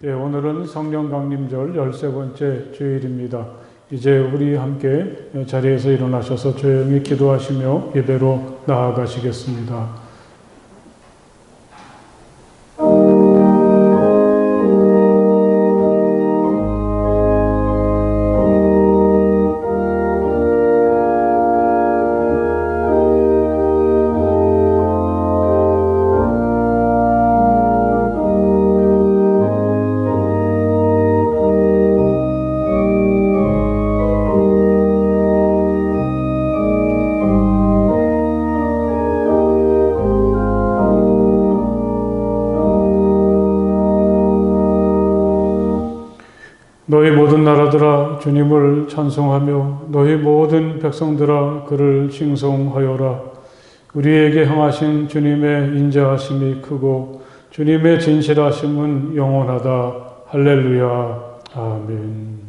네, 오늘은 성령 강림절 13번째 주일입니다. 이제 우리 함께 자리에서 일어나셔서 조용히 기도하시며 예배로 나아가시겠습니다. 너희 모든 나라들아 주님을 찬송하며 너희 모든 백성들아 그를 칭송하여라. 우리에게 행하신 주님의 인자하심이 크고 주님의 진실하심은 영원하다. 할렐루야. 아멘.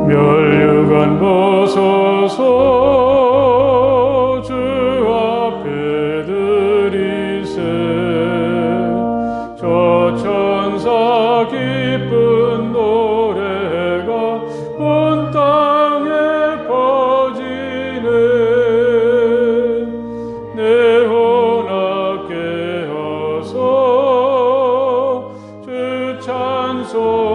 멸류관 벗어서 주 앞에 드리세. 저 천사 기쁜 노래가 온 땅에 퍼지네. 내 혼합게 하소 주 찬송하여라.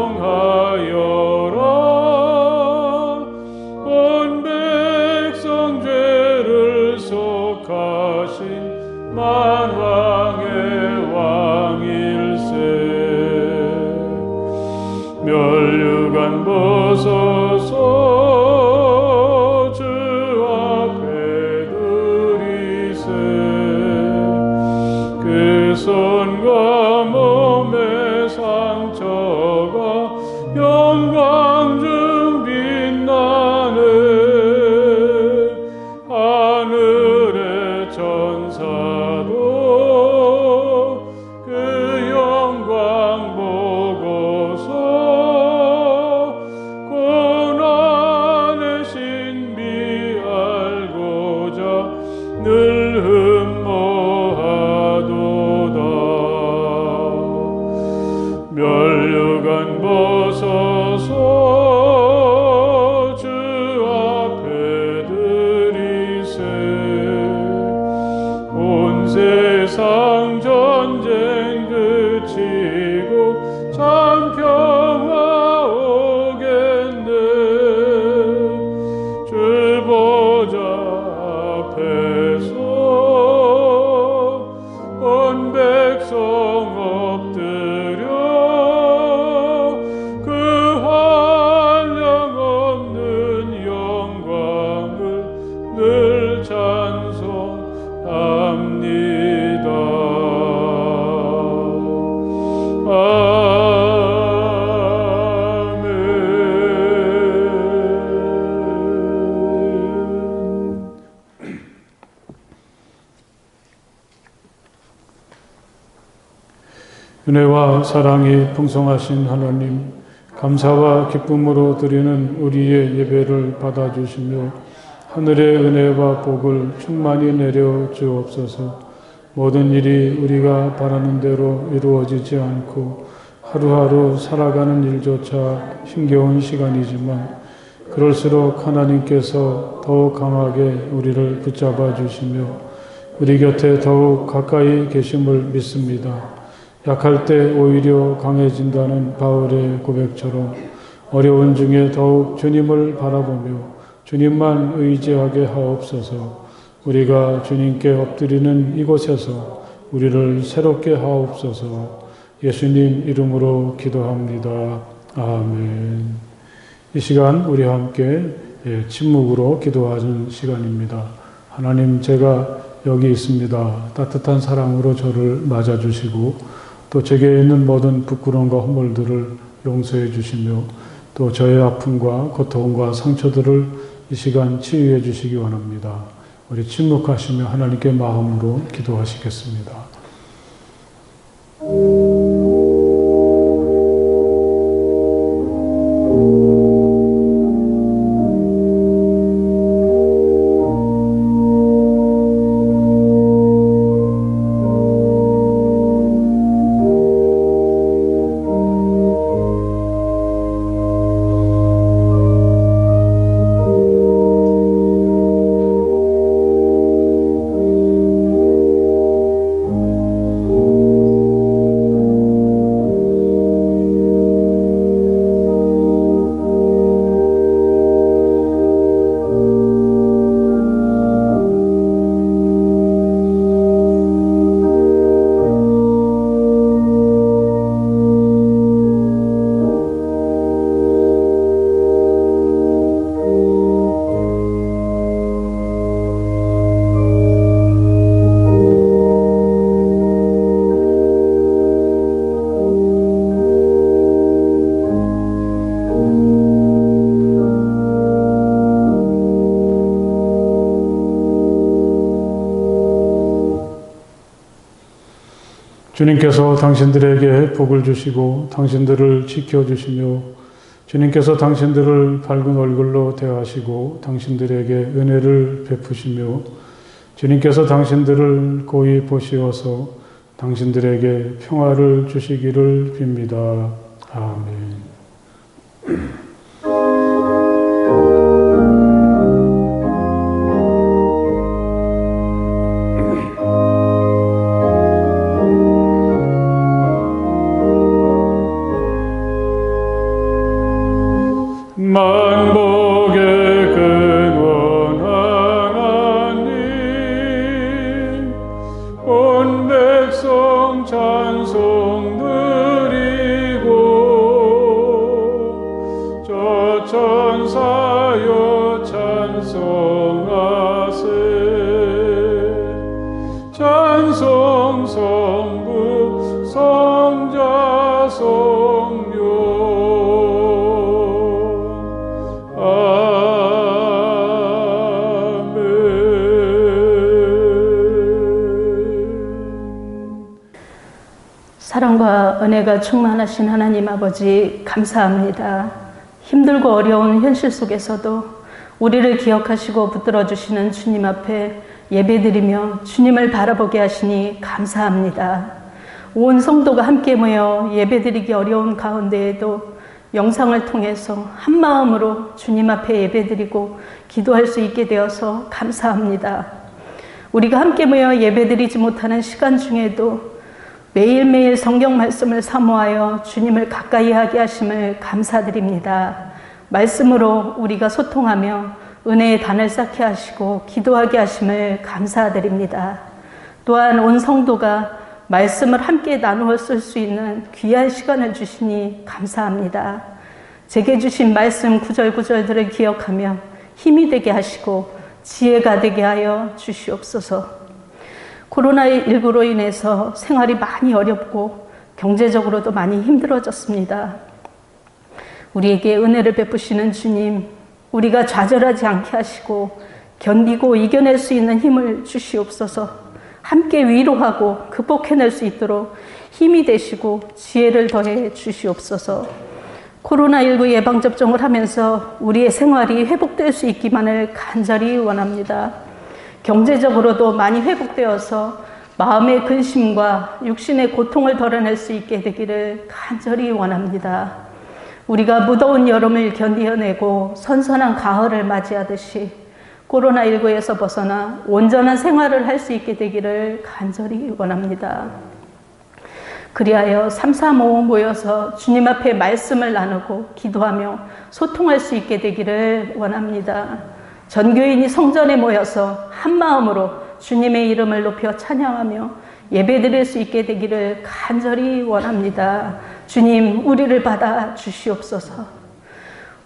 만왕의 왕일세. 멸류관 벗어서 주 앞에 드리세. 그 손과 몸의 상처가 영광 중 빛나네. 하늘의 천사도 그 영광 보고서 고난의 신비 알고자 늘 흠모하도다. 멸류관 벗어서 주 앞에 드리세. 온 세상 전쟁 그치고 참 평화 오겠네. 주 보좌 앞에서 온 백성 엎드려 그 한량 없는 영광을 늘 찬송합니다. 아멘. 은혜와 사랑이 풍성하신 하나님, 감사와 기쁨으로 드리는 우리의 예배를 받아주시며 하늘의 은혜와 복을 충만히 내려 주옵소서. 모든 일이 우리가 바라는 대로 이루어지지 않고 하루하루 살아가는 일조차 힘겨운 시간이지만 그럴수록 하나님께서 더욱 강하게 우리를 붙잡아 주시며 우리 곁에 더욱 가까이 계심을 믿습니다. 약할 때 오히려 강해진다는 바울의 고백처럼 어려운 중에 더욱 주님을 바라보며 주님만 의지하게 하옵소서. 우리가 주님께 엎드리는 이곳에서 우리를 새롭게 하옵소서. 예수님 이름으로 기도합니다. 아멘. 이 시간 우리 함께 침묵으로 기도하는 시간입니다. 하나님, 제가 여기 있습니다. 따뜻한 사랑으로 저를 맞아주시고 또 제게 있는 모든 부끄러움과 허물들을 용서해 주시며 또 저의 아픔과 고통과 상처들을 이 시간 치유해 주시기 원합니다. 우리 침묵하시며 하나님께 마음으로 기도하시겠습니다. 주님께서 당신들에게 복을 주시고 당신들을 지켜주시며 주님께서 당신들을 밝은 얼굴로 대하시고 당신들에게 은혜를 베푸시며 주님께서 당신들을 고이 보시어서 당신들에게 평화를 주시기를 빕니다. 아멘. 만복의 근원 하나님 온 백성 찬송 드리고 저 천사여 찬송하세 찬송 성부 성자 성령 사랑과 은혜가 충만하신 하나님 아버지 감사합니다. 힘들고 어려운 현실 속에서도 우리를 기억하시고 붙들어 주시는 주님 앞에 예배드리며 주님을 바라보게 하시니 감사합니다. 온 성도가 함께 모여 예배드리기 어려운 가운데에도 영상을 통해서 한 마음으로 주님 앞에 예배드리고 기도할 수 있게 되어서 감사합니다. 우리가 함께 모여 예배드리지 못하는 시간 중에도 매일매일 성경 말씀을 사모하여 주님을 가까이 하게 하심을 감사드립니다. 말씀으로 우리가 소통하며 은혜의 단을 쌓게 하시고 기도하게 하심을 감사드립니다. 또한 온 성도가 말씀을 함께 나누어 쓸 수 있는 귀한 시간을 주시니 감사합니다. 제게 주신 말씀 구절구절들을 기억하며 힘이 되게 하시고 지혜가 되게 하여 주시옵소서. 코로나19로 인해서 생활이 많이 어렵고 경제적으로도 많이 힘들어졌습니다. 우리에게 은혜를 베푸시는 주님, 우리가 좌절하지 않게 하시고 견디고 이겨낼 수 있는 힘을 주시옵소서. 함께 위로하고 극복해낼 수 있도록 힘이 되시고 지혜를 더해 주시옵소서. 코로나19 예방접종을 하면서 우리의 생활이 회복될 수 있기만을 간절히 원합니다. 경제적으로도 많이 회복되어서 마음의 근심과 육신의 고통을 덜어낼 수 있게 되기를 간절히 원합니다. 우리가 무더운 여름을 견디어내고 선선한 가을을 맞이하듯이 코로나19에서 벗어나 온전한 생활을 할 수 있게 되기를 간절히 원합니다. 그리하여 335 모여서 주님 앞에 말씀을 나누고 기도하며 소통할 수 있게 되기를 원합니다. 전교인이 성전에 모여서 한 마음으로 주님의 이름을 높여 찬양하며 예배드릴 수 있게 되기를 간절히 원합니다. 주님, 우리를 받아 주시옵소서.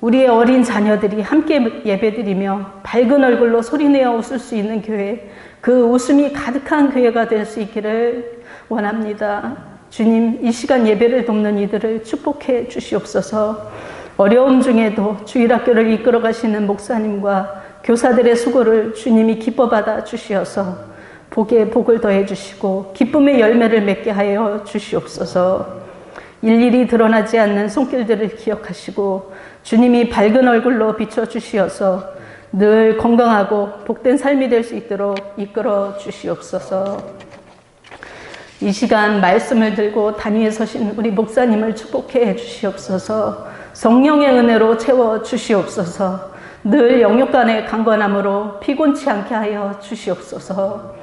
우리의 어린 자녀들이 함께 예배드리며 밝은 얼굴로 소리내어 웃을 수 있는 교회, 그 웃음이 가득한 교회가 될 수 있기를 원합니다. 주님, 이 시간 예배를 돕는 이들을 축복해 주시옵소서. 어려움 중에도 주일학교를 이끌어 가시는 목사님과 교사들의 수고를 주님이 기뻐 받아 주시어서 복에 복을 더해 주시고 기쁨의 열매를 맺게 하여 주시옵소서. 일일이 드러나지 않는 손길들을 기억하시고 주님이 밝은 얼굴로 비춰 주시어서 늘 건강하고 복된 삶이 될 수 있도록 이끌어 주시옵소서. 이 시간 말씀을 들고 단위에 서신 우리 목사님을 축복해 주시옵소서. 성령의 은혜로 채워 주시옵소서. 늘 영육간의 강건함으로 피곤치 않게 하여 주시옵소서.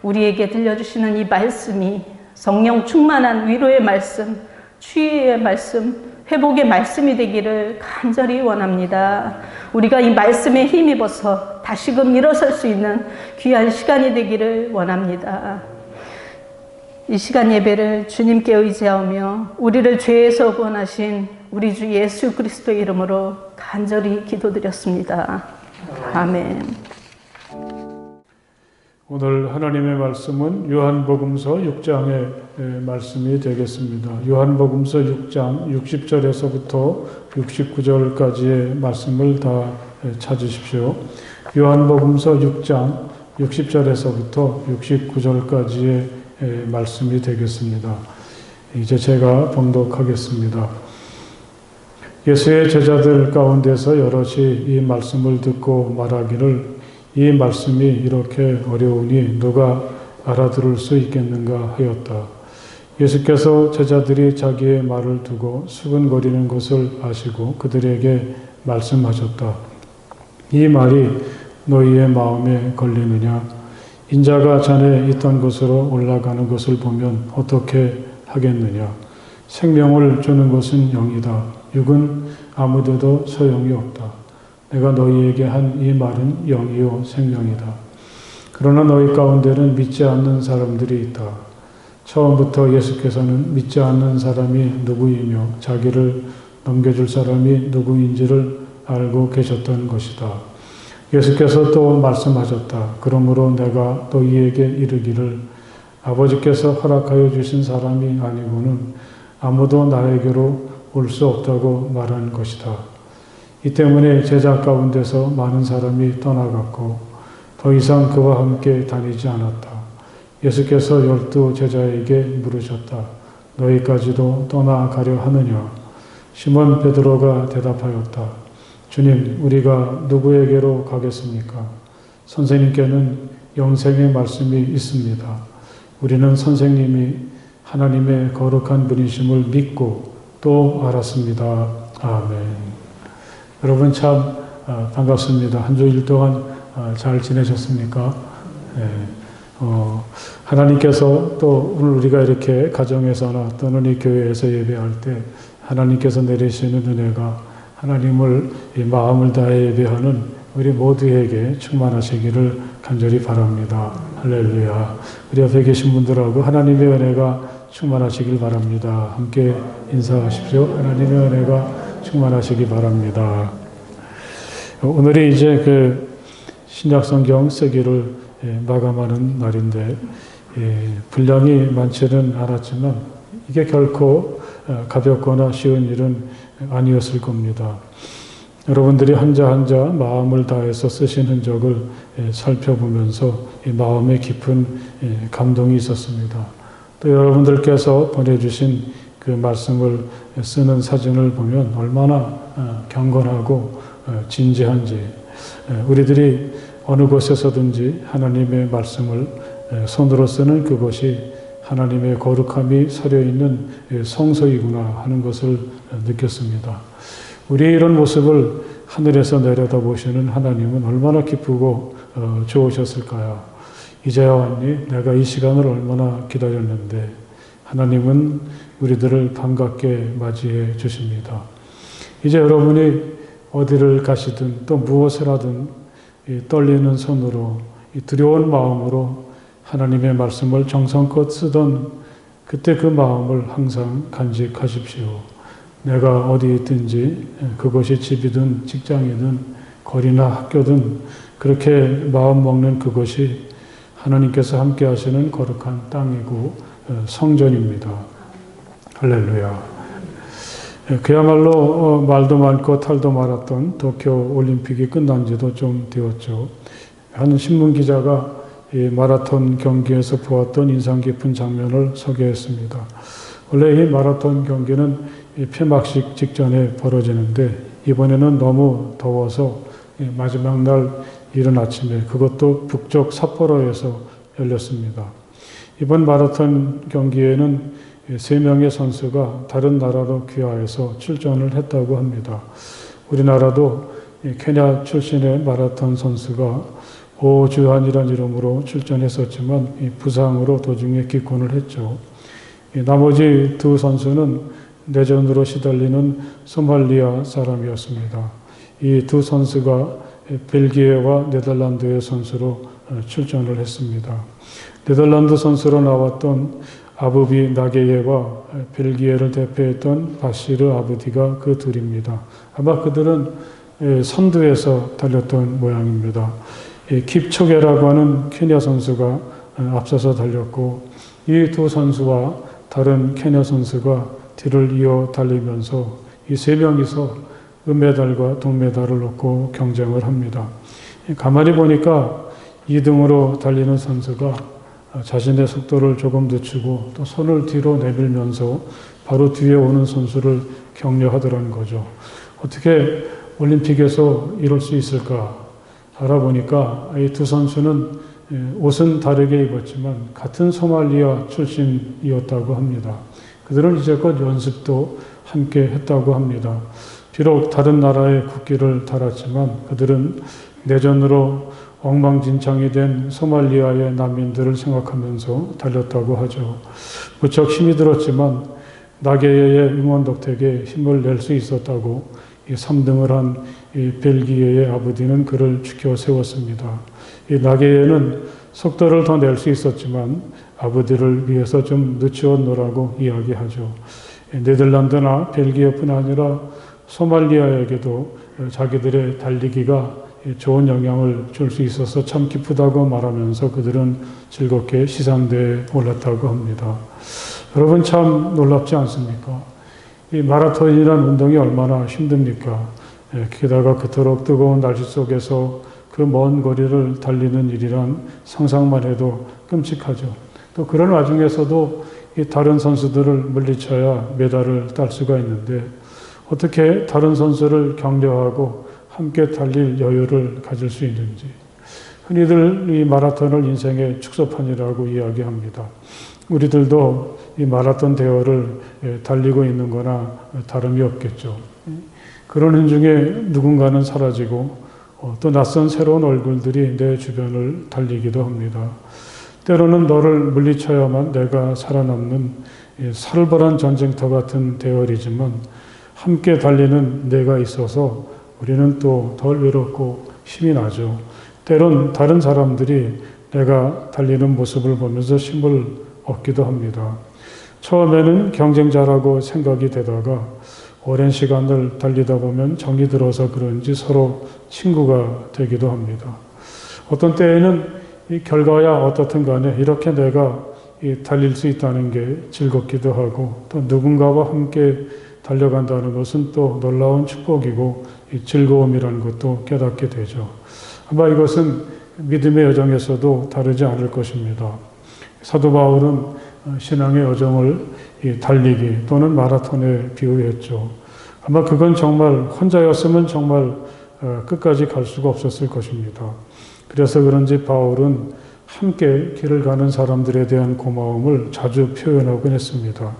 우리에게 들려주시는 이 말씀이 성령 충만한 위로의 말씀, 치유의 말씀, 회복의 말씀이 되기를 간절히 원합니다. 우리가 이 말씀에 힘입어서 다시금 일어설 수 있는 귀한 시간이 되기를 원합니다. 이 시간 예배를 주님께 의지하며 우리를 죄에서 구원하신 우리 주 예수 그리스도의 이름으로 간절히 기도드렸습니다. 아멘. 오늘 하나님의 말씀은 요한복음서 6장의 말씀이 되겠습니다. 요한복음서 6장 60절에서부터 69절까지의 말씀을 다 찾으십시오. 요한복음서 6장 60절에서부터 69절까지의 말씀이 되겠습니다. 이제 제가 봉독하겠습니다. 예수의 제자들 가운데서 여럿이 이 말씀을 듣고 말하기를 이 말씀이 이렇게 어려우니 누가 알아들을 수 있겠는가 하였다. 예수께서 제자들이 자기의 말을 두고 수근거리는 것을 아시고 그들에게 말씀하셨다. 이 말이 너희의 마음에 걸리느냐? 인자가 전에 있던 곳으로 올라가는 것을 보면 어떻게 하겠느냐? 생명을 주는 것은 영이다. 육은 아무데도 소용이 없다. 내가 너희에게 한 이 말은 영이요 생명이다. 그러나 너희 가운데는 믿지 않는 사람들이 있다. 처음부터 예수께서는 믿지 않는 사람이 누구이며 자기를 넘겨줄 사람이 누구인지를 알고 계셨던 것이다. 예수께서 또 말씀하셨다. 그러므로 내가 너희에게 이르기를 아버지께서 허락하여 주신 사람이 아니고는 아무도 나에게로 올 수 없다고 말한 것이다. 이 때문에 제자 가운데서 많은 사람이 떠나갔고 더 이상 그와 함께 다니지 않았다. 예수께서 12 제자에게 물으셨다. 너희까지도 떠나가려 하느냐? 시몬 베드로가 대답하였다. 주님, 우리가 누구에게로 가겠습니까? 선생님께는 영생의 말씀이 있습니다. 우리는 선생님이 하나님의 거룩한 분이심을 믿고 또 알았습니다. 아멘. 여러분 참 반갑습니다. 한 주일 동안 잘 지내셨습니까? 네. 하나님께서 또 오늘 우리가 이렇게 가정에서나 또는 이 교회에서 예배할 때 하나님께서 내리시는 은혜가 하나님을 이 마음을 다해 예배하는 우리 모두에게 충만하시기를 간절히 바랍니다. 할렐루야. 우리 옆에 계신 분들하고 하나님의 은혜가 충만하시길 바랍니다. 함께 인사하십시오. 하나님의 은혜가 충만하시기 바랍니다. 오늘이 이제 그 신약성경 쓰기를 마감하는 날인데 분량이 많지는 않았지만 이게 결코 가볍거나 쉬운 일은 아니었을 겁니다. 여러분들이 한자 한자 마음을 다해서 쓰신 흔적을 살펴보면서 마음에 깊은 감동이 있었습니다. 또 여러분들께서 보내주신 그 말씀을 쓰는 사진을 보면 얼마나 경건하고 진지한지 우리들이 어느 곳에서든지 하나님의 말씀을 손으로 쓰는 그것이 하나님의 거룩함이 서려있는 성소이구나 하는 것을 느꼈습니다. 우리의 이런 모습을 하늘에서 내려다보시는 하나님은 얼마나 기쁘고 좋으셨을까요? 이제야 왔니? 내가 이 시간을 얼마나 기다렸는데 하나님은 우리들을 반갑게 맞이해 주십니다. 이제 여러분이 어디를 가시든 또 무엇을 하든 떨리는 손으로 두려운 마음으로 하나님의 말씀을 정성껏 쓰던 그때 그 마음을 항상 간직하십시오. 내가 어디 있든지 그것이 집이든 직장이든 거리나 학교든 그렇게 마음 먹는 그것이 하나님께서 함께 하시는 거룩한 땅이고 성전입니다. 할렐루야. 그야말로 말도 많고 탈도 많았던 도쿄 올림픽이 끝난 지도 좀 되었죠. 한 신문 기자가 이 마라톤 경기에서 보았던 인상 깊은 장면을 소개했습니다. 원래 이 마라톤 경기는 폐막식 직전에 벌어지는데 이번에는 너무 더워서 마지막 날 이른 아침에, 그것도 북쪽 삿포로에서 열렸습니다. 이번 마라톤 경기에는 3명의 선수가 다른 나라로 귀화해서 출전을 했다고 합니다. 우리나라도 케냐 출신의 마라톤 선수가 오주환이라는 이름으로 출전했었지만 부상으로 도중에 기권을 했죠. 나머지 두 선수는 내전으로 시달리는 소말리아 사람이었습니다. 이 두 선수가 벨기에와 네덜란드의 선수로 출전을 했습니다. 네덜란드 선수로 나왔던 아부비 나게예와 벨기에를 대표했던 바시르 아부디가 그 둘입니다. 아마 그들은 선두에서 달렸던 모양입니다. 킵초게라고 하는 케냐 선수가 앞서서 달렸고, 이 두 선수와 다른 케냐 선수가 뒤를 이어 달리면서 이 3명이서 은메달과 동메달을 얻고 경쟁을 합니다. 가만히 보니까 2등으로 달리는 선수가 자신의 속도를 조금 늦추고 또 손을 뒤로 내밀면서 바로 뒤에 오는 선수를 격려하더라는 거죠. 어떻게 올림픽에서 이럴 수 있을까 알아보니까 이 두 선수는 옷은 다르게 입었지만 같은 소말리아 출신이었다고 합니다. 그들은 이제껏 연습도 함께 했다고 합니다. 비록 다른 나라의 국기를 달았지만 그들은 내전으로 엉망진창이 된 소말리아의 난민들을 생각하면서 달렸다고 하죠. 무척 힘이 들었지만 나게예의 응원 덕택에 힘을 낼 수 있었다고 이 3등을 한 이 벨기에의 아부디는 그를 지켜 세웠습니다. 이 나게예는 속도를 더 낼 수 있었지만 아부디를 위해서 좀 늦추었노라고 이야기하죠. 네덜란드나 벨기에뿐 아니라 소말리아에게도 자기들의 달리기가 좋은 영향을 줄 수 있어서 참 기쁘다고 말하면서 그들은 즐겁게 시상대에 올랐다고 합니다. 여러분 참 놀랍지 않습니까? 이 마라톤이라는 운동이 얼마나 힘듭니까? 게다가 그토록 뜨거운 날씨 속에서 그 먼 거리를 달리는 일이란 상상만 해도 끔찍하죠. 또 그런 와중에서도 이 다른 선수들을 물리쳐야 메달을 딸 수가 있는데 어떻게 다른 선수를 격려하고 함께 달릴 여유를 가질 수 있는지. 흔히들 이 마라톤을 인생의 축소판이라고 이야기합니다. 우리들도 이 마라톤 대회를 달리고 있는 거나 다름이 없겠죠. 그러는 중에 누군가는 사라지고 또 낯선 새로운 얼굴들이 내 주변을 달리기도 합니다. 때로는 너를 물리쳐야만 내가 살아남는 살벌한 전쟁터 같은 대열이지만 함께 달리는 내가 있어서 우리는 또 덜 외롭고 힘이 나죠. 때론 다른 사람들이 내가 달리는 모습을 보면서 힘을 얻기도 합니다. 처음에는 경쟁자라고 생각이 되다가 오랜 시간을 달리다 보면 정이 들어서 그런지 서로 친구가 되기도 합니다. 어떤 때에는 이 결과야 어떻든 간에 이렇게 내가 달릴 수 있다는 게 즐겁기도 하고 또 누군가와 함께 달려간다는 것은 또 놀라운 축복이고 이 즐거움이라는 것도 깨닫게 되죠. 아마 이것은 믿음의 여정에서도 다르지 않을 것입니다. 사도 바울은 신앙의 여정을 달리기 또는 마라톤에 비유했죠. 아마 그건 정말 혼자였으면 정말 끝까지 갈 수가 없었을 것입니다. 그래서 그런지 바울은 함께 길을 가는 사람들에 대한 고마움을 자주 표현하곤 했습니다.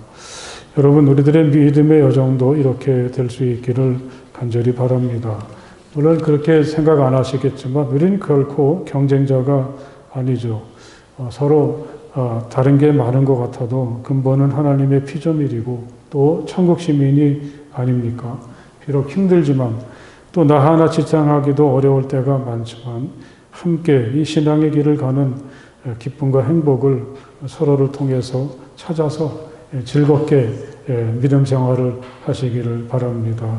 여러분, 우리들의 믿음의 여정도 이렇게 될 수 있기를 간절히 바랍니다. 물론 그렇게 생각 안 하시겠지만 우리는 결코 경쟁자가 아니죠. 서로 다른 게 많은 것 같아도 근본은 하나님의 피조물이고 또 천국 시민이 아닙니까? 비록 힘들지만 또 나 하나 지탱하기도 어려울 때가 많지만 함께 이 신앙의 길을 가는 기쁨과 행복을 서로를 통해서 찾아서 즐겁게 믿음 생활을 하시기를 바랍니다.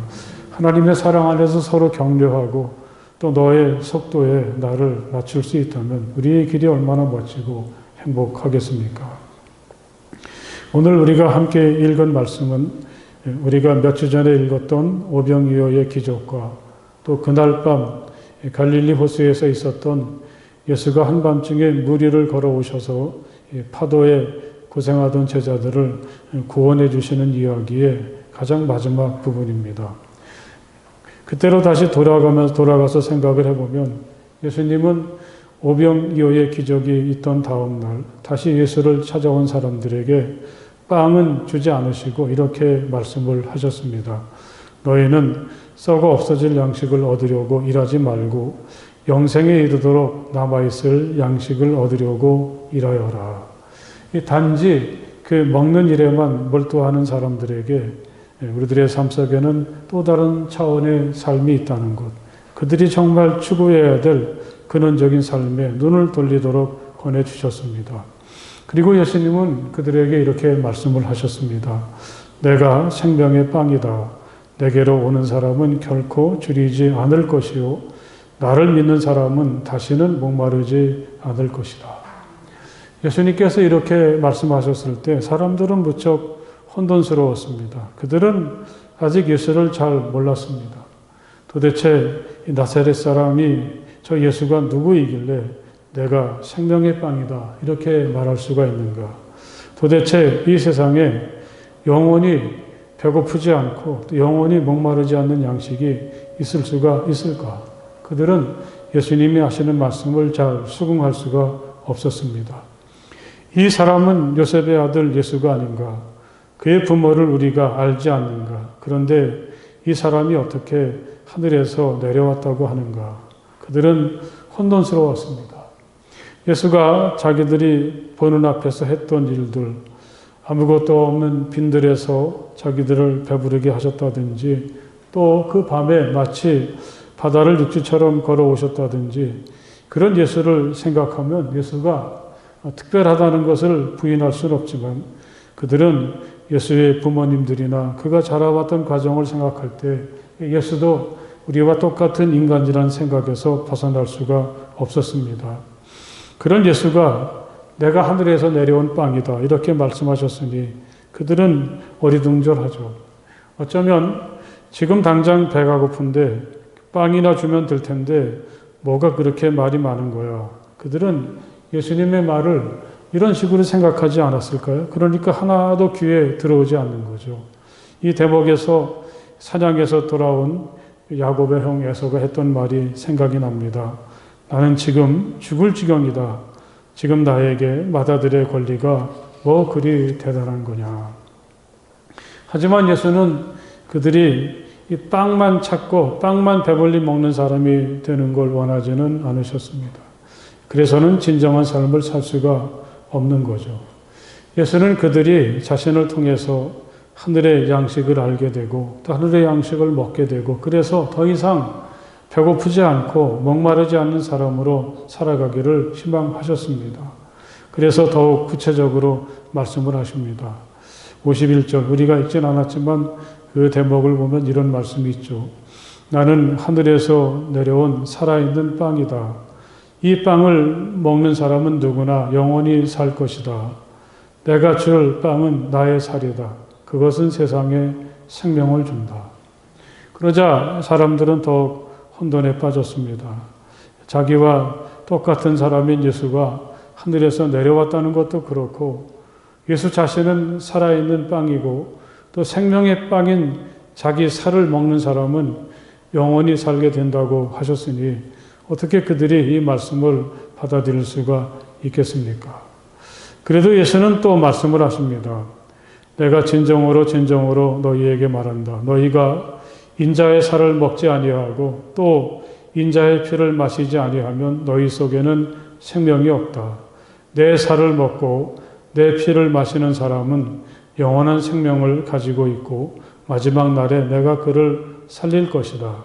하나님의 사랑 안에서 서로 격려하고 또 너의 속도에 나를 맞출 수 있다면 우리의 길이 얼마나 멋지고 행복하겠습니까? 오늘 우리가 함께 읽은 말씀은 우리가 몇 주 전에 읽었던 오병이어의 기적과 또 그날 밤 갈릴리 호수에서 있었던 예수가 한밤중에 물 위를 걸어오셔서 파도에 고생하던 제자들을 구원해 주시는 이야기의 가장 마지막 부분입니다. 그때로 다시 돌아가서 생각을 해보면 예수님은 오병이어의 기적이 있던 다음 날 다시 예수를 찾아온 사람들에게 빵은 주지 않으시고 이렇게 말씀을 하셨습니다. 너희는 썩어 없어질 양식을 얻으려고 일하지 말고 영생에 이르도록 남아있을 양식을 얻으려고 일하여라. 단지 그 먹는 일에만 몰두하는 사람들에게 우리들의 삶 속에는 또 다른 차원의 삶이 있다는 것, 그들이 정말 추구해야 될 근원적인 삶에 눈을 돌리도록 권해주셨습니다. 그리고 예수님은 그들에게 이렇게 말씀을 하셨습니다. 내가 생명의 빵이다. 내게로 오는 사람은 결코 줄이지 않을 것이요 나를 믿는 사람은 다시는 목마르지 않을 것이다. 예수님께서 이렇게 말씀하셨을 때 사람들은 무척 혼돈스러웠습니다. 그들은 아직 예수를 잘 몰랐습니다. 도대체 이 나사렛 사람이 저 예수가 누구이길래 내가 생명의 빵이다 이렇게 말할 수가 있는가? 도대체 이 세상에 영원히 배고프지 않고 또 영원히 목마르지 않는 양식이 있을 수가 있을까? 그들은 예수님이 하시는 말씀을 잘 수긍할 수가 없었습니다. 이 사람은 요셉의 아들 예수가 아닌가? 그의 부모를 우리가 알지 않는가? 그런데 이 사람이 어떻게 하늘에서 내려왔다고 하는가? 그들은 혼돈스러웠습니다. 예수가 자기들이 보는 앞에서 했던 일들, 아무것도 없는 빈들에서 자기들을 배부르게 하셨다든지 또 그 밤에 마치 바다를 육지처럼 걸어오셨다든지 그런 예수를 생각하면 예수가 특별하다는 것을 부인할 수는 없지만 그들은 예수의 부모님들이나 그가 자라왔던 가정을 생각할 때 예수도 우리와 똑같은 인간이라는 생각에서 벗어날 수가 없었습니다. 그런 예수가 내가 하늘에서 내려온 빵이다 이렇게 말씀하셨으니 그들은 어리둥절하죠. 어쩌면 지금 당장 배가 고픈데 빵이나 주면 될 텐데 뭐가 그렇게 말이 많은 거야. 그들은 예수님의 말을 이런 식으로 생각하지 않았을까요? 그러니까 하나도 귀에 들어오지 않는 거죠. 이 대목에서 사냥에서 돌아온 야곱의 형 에서가 했던 말이 생각이 납니다. 나는 지금 죽을 지경이다. 지금 나에게 맏아들의 권리가 뭐 그리 대단한 거냐. 하지만 예수는 그들이 이 빵만 찾고 빵만 배불리 먹는 사람이 되는 걸 원하지는 않으셨습니다. 그래서는 진정한 삶을 살 수가 없는 거죠. 예수는 그들이 자신을 통해서 하늘의 양식을 알게 되고 또 하늘의 양식을 먹게 되고 그래서 더 이상 배고프지 않고 목마르지 않는 사람으로 살아가기를 희망하셨습니다. 그래서 더욱 구체적으로 말씀을 하십니다. 51절 우리가 읽진 않았지만 그 대목을 보면 이런 말씀이 있죠. 나는 하늘에서 내려온 살아있는 빵이다. 이 빵을 먹는 사람은 누구나 영원히 살 것이다. 내가 줄 빵은 나의 살이다. 그것은 세상에 생명을 준다. 그러자 사람들은 더욱 혼돈에 빠졌습니다. 자기와 똑같은 사람인 예수가 하늘에서 내려왔다는 것도 그렇고 예수 자신은 살아있는 빵이고 또 생명의 빵인 자기 살을 먹는 사람은 영원히 살게 된다고 하셨으니 어떻게 그들이 이 말씀을 받아들일 수가 있겠습니까? 그래도 예수는 또 말씀을 하십니다. 내가 진정으로 너희에게 말한다. 너희가 인자의 살을 먹지 아니하고 또 인자의 피를 마시지 아니하면 너희 속에는 생명이 없다. 내 살을 먹고 내 피를 마시는 사람은 영원한 생명을 가지고 있고 마지막 날에 내가 그를 살릴 것이다.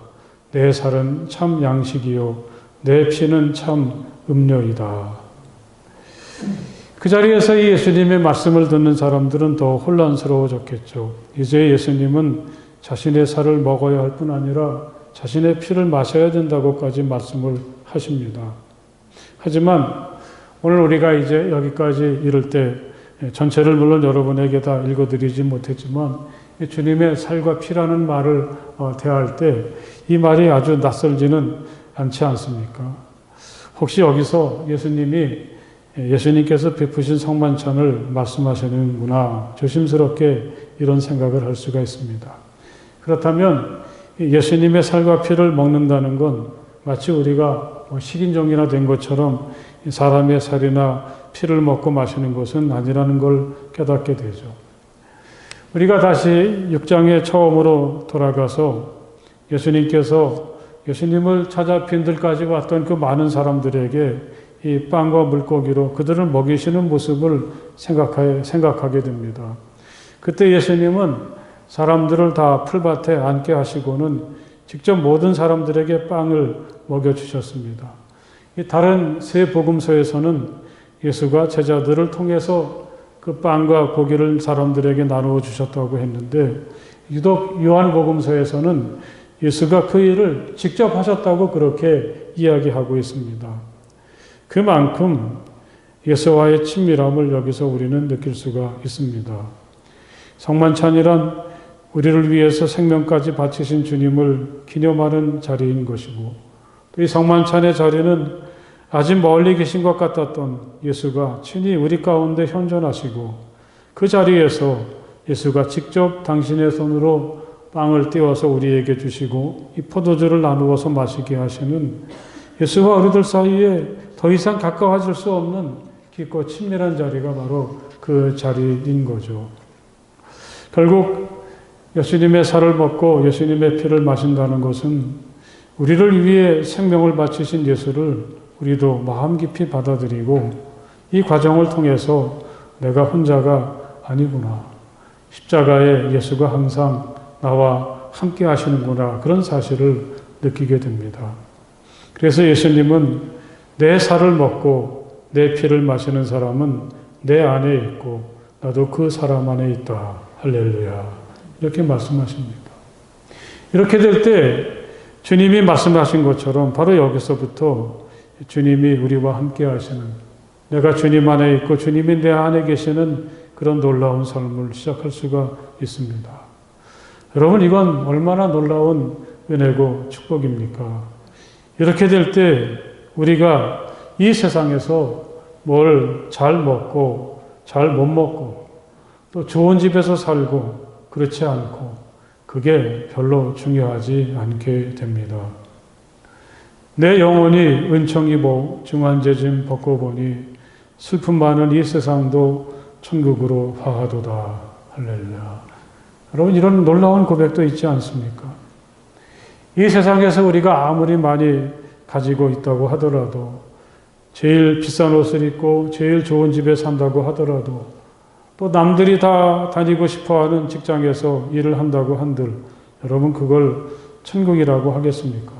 내 살은 참 양식이요 내 피는 참 음료이다. 그 자리에서 이 예수님의 말씀을 듣는 사람들은 더 혼란스러워졌겠죠. 이제 예수님은 자신의 살을 먹어야 할 뿐 아니라 자신의 피를 마셔야 된다고까지 말씀을 하십니다. 하지만 오늘 우리가 이제 여기까지 이를 때 전체를 물론 여러분에게 다 읽어드리지 못했지만 주님의 살과 피라는 말을 대할 때 이 말이 아주 낯설지는 않지 않습니까? 혹시 여기서 예수님께서 베푸신 성만찬을 말씀하시는구나 조심스럽게 이런 생각을 할 수가 있습니다. 그렇다면 예수님의 살과 피를 먹는다는 건 마치 우리가 식인종이나 된 것처럼 사람의 살이나 피를 먹고 마시는 것은 아니라는 걸 깨닫게 되죠. 우리가 다시 6장에 처음으로 돌아가서 예수님을 찾아 빈들까지 왔던 그 많은 사람들에게 이 빵과 물고기로 그들을 먹이시는 모습을 생각하게 됩니다. 그때 예수님은 사람들을 다 풀밭에 앉게 하시고는 직접 모든 사람들에게 빵을 먹여주셨습니다. 다른 세 복음서에서는 예수가 제자들을 통해서 그 빵과 고기를 사람들에게 나누어 주셨다고 했는데 유독 요한복음서에서는 예수가 그 일을 직접 하셨다고 그렇게 이야기하고 있습니다. 그만큼 예수와의 친밀함을 여기서 우리는 느낄 수가 있습니다. 성만찬이란 우리를 위해서 생명까지 바치신 주님을 기념하는 자리인 것이고 또 이 성만찬의 자리는 아직 멀리 계신 것 같았던 예수가 친히 우리 가운데 현존하시고 그 자리에서 예수가 직접 당신의 손으로 빵을 띄워서 우리에게 주시고 이 포도주를 나누어서 마시게 하시는 예수와 우리들 사이에 더 이상 가까워질 수 없는 깊고 친밀한 자리가 바로 그 자리인 거죠. 결국 예수님의 살을 먹고 예수님의 피를 마신다는 것은 우리를 위해 생명을 바치신 예수를 우리도 마음 깊이 받아들이고 이 과정을 통해서 내가 혼자가 아니구나. 십자가에 예수가 항상 나와 함께 하시는구나. 그런 사실을 느끼게 됩니다. 그래서 예수님은 내 살을 먹고 내 피를 마시는 사람은 내 안에 있고 나도 그 사람 안에 있다. 할렐루야. 이렇게 말씀하십니다. 이렇게 될 때 주님이 말씀하신 것처럼 바로 여기서부터 주님이 우리와 함께 하시는 내가 주님 안에 있고 주님이 내 안에 계시는 그런 놀라운 삶을 시작할 수가 있습니다. 여러분 이건 얼마나 놀라운 은혜고 축복입니까? 이렇게 될 때 우리가 이 세상에서 뭘 잘 먹고 잘 못 먹고 또 좋은 집에서 살고 그렇지 않고 그게 별로 중요하지 않게 됩니다. 내 영혼이 은총이 중한죄짐 벗고 보니 슬픔 많은 이 세상도 천국으로 화하도다. 할렐루야. 여러분 이런 놀라운 고백도 있지 않습니까? 이 세상에서 우리가 아무리 많이 가지고 있다고 하더라도 제일 비싼 옷을 입고 제일 좋은 집에 산다고 하더라도 또 남들이 다 다니고 싶어하는 직장에서 일을 한다고 한들 여러분 그걸 천국이라고 하겠습니까?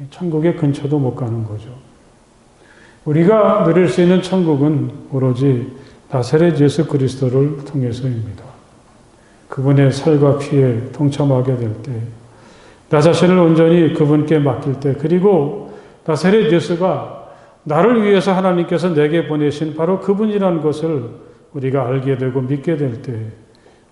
천국의 근처도 못 가는 거죠. 우리가 누릴 수 있는 천국은 오로지 나사렛 예수 그리스도를 통해서입니다. 그분의 살과 피에 동참하게 될 때, 나 자신을 온전히 그분께 맡길 때, 그리고 나사렛 예수가 나를 위해서 하나님께서 내게 보내신 바로 그분이라는 것을 우리가 알게 되고 믿게 될 때,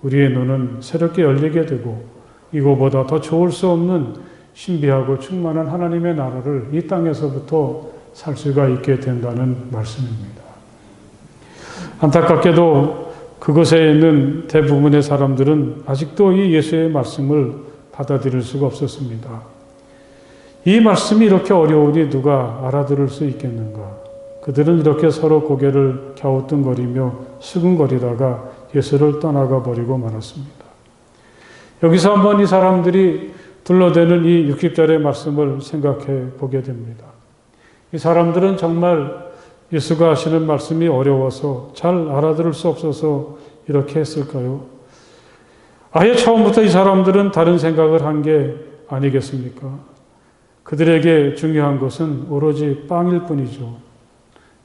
우리의 눈은 새롭게 열리게 되고 이거보다 더 좋을 수 없는 신비하고 충만한 하나님의 나라를 이 땅에서부터 살 수가 있게 된다는 말씀입니다. 안타깝게도 그곳에 있는 대부분의 사람들은 아직도 이 예수의 말씀을 받아들일 수가 없었습니다. 이 말씀이 이렇게 어려우니 누가 알아들을 수 있겠는가? 그들은 이렇게 서로 고개를 갸우뚱거리며 수근거리다가 예수를 떠나가 버리고 말았습니다. 여기서 한번 이 사람들이 둘러대는 이 60절의 말씀을 생각해 보게 됩니다. 이 사람들은 정말 예수가 하시는 말씀이 어려워서 잘 알아들을 수 없어서 이렇게 했을까요? 아예 처음부터 이 사람들은 다른 생각을 한 게 아니겠습니까? 그들에게 중요한 것은 오로지 빵일 뿐이죠.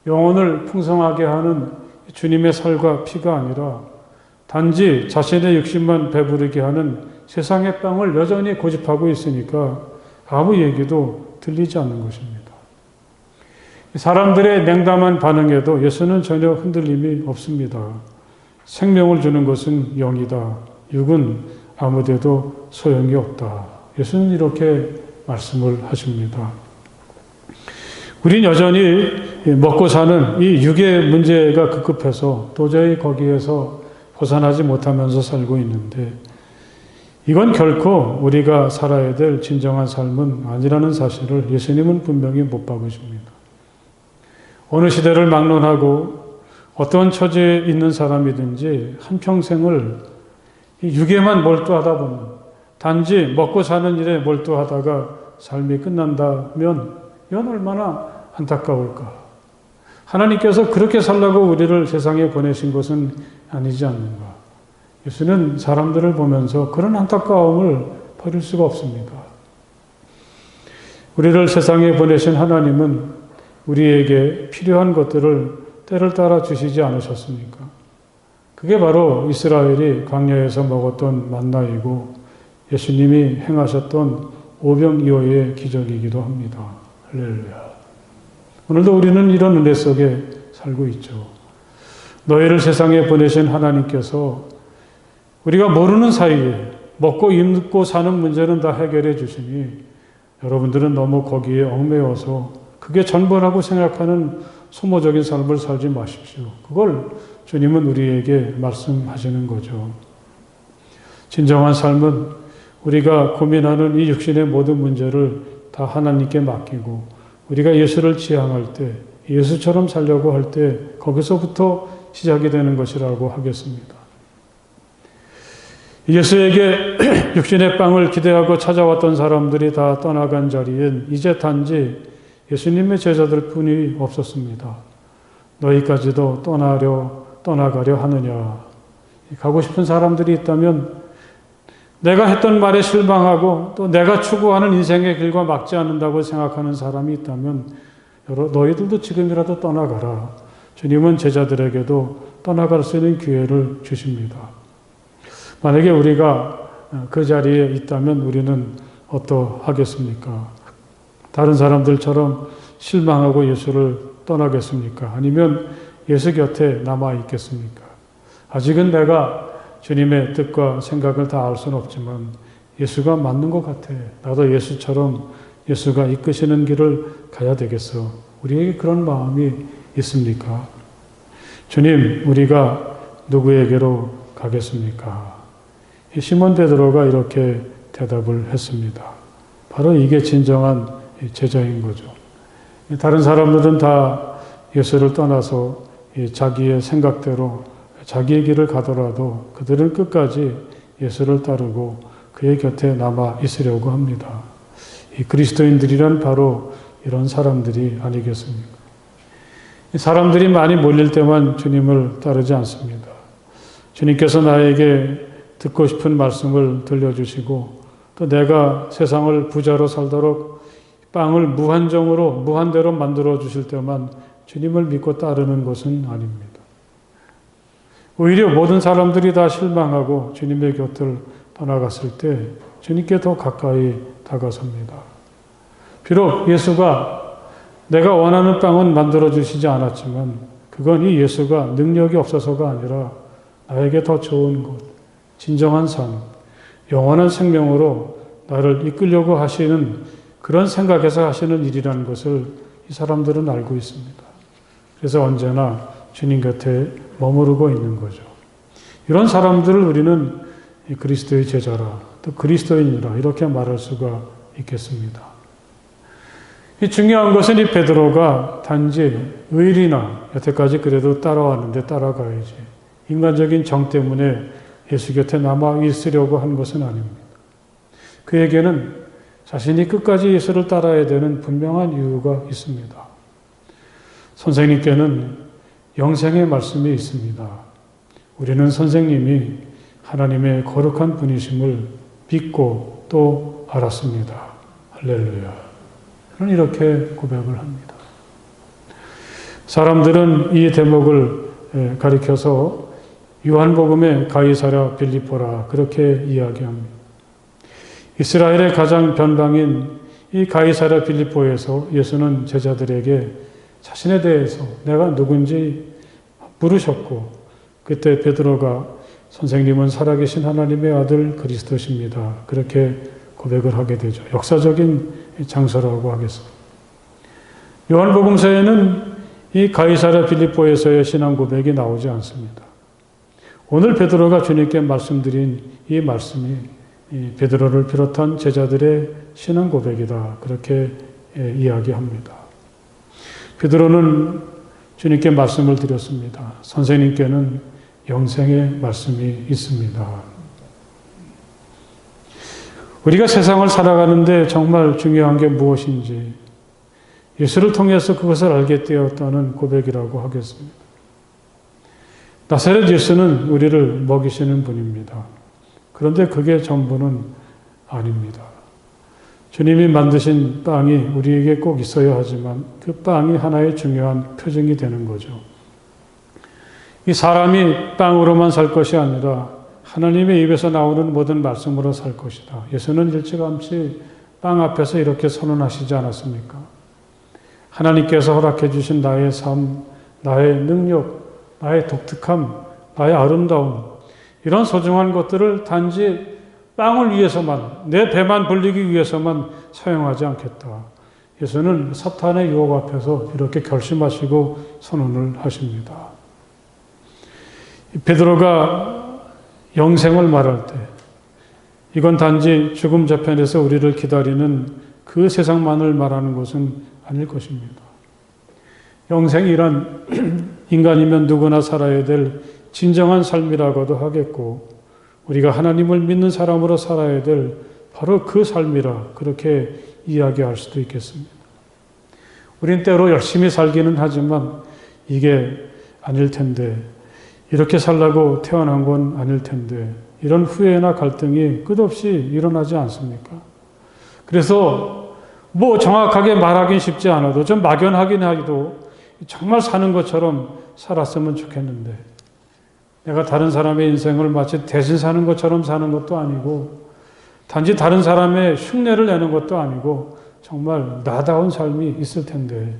영혼을 풍성하게 하는 주님의 살과 피가 아니라 단지 자신의 육신만 배부르게 하는 세상의 빵을 여전히 고집하고 있으니까 아무 얘기도 들리지 않는 것입니다. 사람들의 냉담한 반응에도 예수는 전혀 흔들림이 없습니다. 생명을 주는 것은 영이다. 육은 아무데도 소용이 없다. 예수는 이렇게 말씀을 하십니다. 우린 여전히 먹고 사는 이 육의 문제가 급급해서 도저히 거기에서 벗어나지 못하면서 살고 있는데, 이건 결코 우리가 살아야 될 진정한 삶은 아니라는 사실을 예수님은 분명히 못 박으십니다. 어느 시대를 막론하고 어떤 처지에 있는 사람이든지 한평생을 이 육에만 몰두하다 보면, 단지 먹고 사는 일에 몰두하다가 삶이 끝난다면 이건 얼마나 안타까울까. 하나님께서 그렇게 살라고 우리를 세상에 보내신 것은 아니지 않는가. 예수는 사람들을 보면서 그런 안타까움을 버릴 수가 없습니다. 우리를 세상에 보내신 하나님은 우리에게 필요한 것들을 때를 따라 주시지 않으셨습니까? 그게 바로 이스라엘이 광야에서 먹었던 만나이고 예수님이 행하셨던 오병이어의 기적이기도 합니다. 할렐루야. 오늘도 우리는 이런 은혜 속에 살고 있죠. 너희를 세상에 보내신 하나님께서 우리가 모르는 사이에 먹고 입고 사는 문제는 다 해결해 주시니 여러분들은 너무 거기에 얽매여서 그게 전부라고 생각하는 소모적인 삶을 살지 마십시오. 그걸 주님은 우리에게 말씀하시는 거죠. 진정한 삶은 우리가 고민하는 이 육신의 모든 문제를 다 하나님께 맡기고 우리가 예수를 지향할 때, 예수처럼 살려고 할 때 거기서부터 시작이 되는 것이라고 하겠습니다. 예수에게 육신의 빵을 기대하고 찾아왔던 사람들이 다 떠나간 자리엔 이제 단지 예수님의 제자들 뿐이 없었습니다. 너희까지도 떠나가려 하느냐. 가고 싶은 사람들이 있다면 내가 했던 말에 실망하고 또 내가 추구하는 인생의 길과 맞지 않는다고 생각하는 사람이 있다면 너희들도 지금이라도 떠나가라. 주님은 제자들에게도 떠나갈 수 있는 기회를 주십니다. 만약에 우리가 그 자리에 있다면 우리는 어떠하겠습니까? 다른 사람들처럼 실망하고 예수를 떠나겠습니까? 아니면 예수 곁에 남아 있겠습니까? 아직은 내가 주님의 뜻과 생각을 다 알 수는 없지만 예수가 맞는 것 같아. 나도 예수처럼 예수가 이끄시는 길을 가야 되겠어. 우리에게 그런 마음이 있습니까? 주님, 우리가 누구에게로 가겠습니까? 시몬 베드로가 이렇게 대답을 했습니다. 바로 이게 진정한 제자인 거죠. 다른 사람들은 다 예수를 떠나서 자기의 생각대로 자기의 길을 가더라도 그들은 끝까지 예수를 따르고 그의 곁에 남아 있으려고 합니다. 이 그리스도인들이란 바로 이런 사람들이 아니겠습니까? 사람들이 많이 몰릴 때만 주님을 따르지 않습니다. 주님께서 나에게 듣고 싶은 말씀을 들려주시고 또 내가 세상을 부자로 살도록 빵을 무한대로 만들어 주실 때만 주님을 믿고 따르는 것은 아닙니다. 오히려 모든 사람들이 다 실망하고 주님의 곁을 떠나갔을 때 주님께 더 가까이 다가섭니다. 비록 예수가 내가 원하는 빵은 만들어 주시지 않았지만 그건 이 예수가 능력이 없어서가 아니라 나에게 더 좋은 것, 진정한 삶, 영원한 생명으로 나를 이끌려고 하시는 그런 생각에서 하시는 일이라는 것을 이 사람들은 알고 있습니다. 그래서 언제나 주님 곁에 머무르고 있는 거죠. 이런 사람들을 우리는 그리스도의 제자라, 또 그리스도인이라 이렇게 말할 수가 있겠습니다. 이 중요한 것은 이 베드로가 단지 의리나 여태까지 그래도 따라왔는데 따라가야지 인간적인 정 때문에 예수 곁에 남아 있으려고 한 것은 아닙니다. 그에게는 자신이 끝까지 예수를 따라야 되는 분명한 이유가 있습니다. 선생님께는 영생의 말씀이 있습니다. 우리는 선생님이 하나님의 거룩한 분이심을 믿고 또 알았습니다. 할렐루야. 저는 이렇게 고백을 합니다. 사람들은 이 대목을 가리켜서 요한복음의 가이사랴 빌립보라 그렇게 이야기합니다. 이스라엘의 가장 변방인 이 가이사랴 빌립보에서 예수는 제자들에게 자신에 대해서 내가 누군지 물으셨고 그때 베드로가 선생님은 살아계신 하나님의 아들 그리스도십니다. 그렇게 고백을 하게 되죠. 역사적인 장소라고 하겠습니다. 요한복음서에는 이 가이사랴 빌립보에서의 신앙 고백이 나오지 않습니다. 오늘 베드로가 주님께 말씀드린 이 말씀이 베드로를 비롯한 제자들의 신앙 고백이다. 그렇게 이야기합니다. 베드로는 주님께 말씀을 드렸습니다. 선생님께는 영생의 말씀이 있습니다. 우리가 세상을 살아가는데 정말 중요한 게 무엇인지 예수를 통해서 그것을 알게 되었다는 고백이라고 하겠습니다. 나사렛 예수는 우리를 먹이시는 분입니다. 그런데 그게 전부는 아닙니다. 주님이 만드신 빵이 우리에게 꼭 있어야 하지만 그 빵이 하나의 중요한 표징이 되는 거죠. 이 사람이 빵으로만 살 것이 아니라 하나님의 입에서 나오는 모든 말씀으로 살 것이다. 예수는 일찌감치 빵 앞에서 이렇게 선언하시지 않았습니까? 하나님께서 허락해 주신 나의 삶, 나의 능력, 나의 독특함, 나의 아름다움, 이런 소중한 것들을 단지 빵을 위해서만, 내 배만 불리기 위해서만 사용하지 않겠다. 예수는 사탄의 유혹 앞에서 이렇게 결심하시고 선언을 하십니다. 베드로가 영생을 말할 때 이건 단지 죽음 저편에서 우리를 기다리는 그 세상만을 말하는 것은 아닐 것입니다. 영생이란 인간이면 누구나 살아야 될 진정한 삶이라고도 하겠고 우리가 하나님을 믿는 사람으로 살아야 될 바로 그 삶이라 그렇게 이야기할 수도 있겠습니다. 우린 때로 열심히 살기는 하지만 이게 아닐 텐데 이렇게 살라고 태어난 건 아닐 텐데 이런 후회나 갈등이 끝없이 일어나지 않습니까? 그래서 뭐 정확하게 말하긴 쉽지 않아도 좀 막연하긴 하기도 정말 사는 것처럼 살았으면 좋겠는데 내가 다른 사람의 인생을 마치 대신 사는 것처럼 사는 것도 아니고 단지 다른 사람의 흉내를 내는 것도 아니고 정말 나다운 삶이 있을 텐데